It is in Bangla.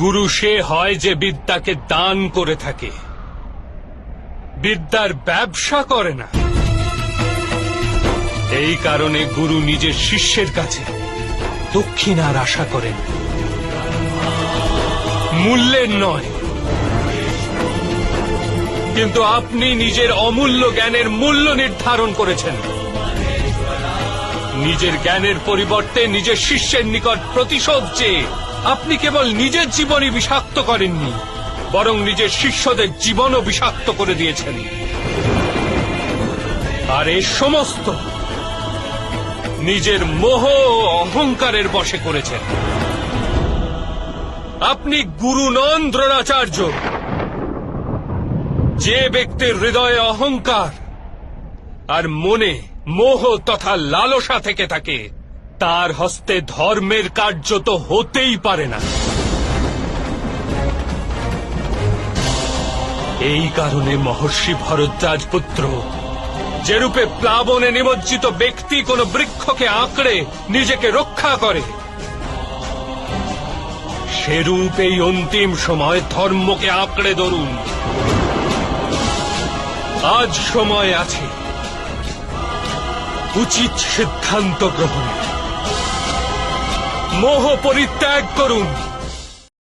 গুরু সে হয় যে বিদ্যাকে দান করে থাকে, বিদ্যার ব্যবসা করে না। এই কারণে গুরু নিজের শিষ্যের কাছে দক্ষিণার আশা করেন, মূল্যের নয়। কিন্তু আপনি নিজের অমূল্য জ্ঞানের মূল্য নির্ধারণ করেছেন। নিজের জ্ঞানের পরিবর্তে নিজের শিষ্যের নিকট প্রতিশোধ চেয়ে আপনি কেবল নিজের জীবনই বিষাক্ত করেননি, বরং নিজের শিষ্যদের জীবনও বিষাক্ত করে দিয়েছেন। আর এই সমস্ত নিজের মোহ ও অহংকারের বশে করেছেন। আপনি গুরু নন দ্রোণাচার্য। যে ব্যক্তির হৃদয়ে অহংকার আর মনে মোহ তথা লালসা থেকে থাকে, তার হস্তে ধর্মের কার্য তো হতেই পারে না। এই কারণে মহর্ষি ভরদ্বাজ পুত্র যেরূপে প্লাবনে নিমজ্জিত ব্যক্তি কোন বৃক্ষকে আঁকড়ে নিজেকে রক্ষা করে, সেরূপ এই অন্তিম সময় ধর্মকে আঁকড়ে ধরুন। আজ সময় আছে উচিত সিদ্ধান্ত গ্রহণের। মোহ পরিত্যাগ করুন।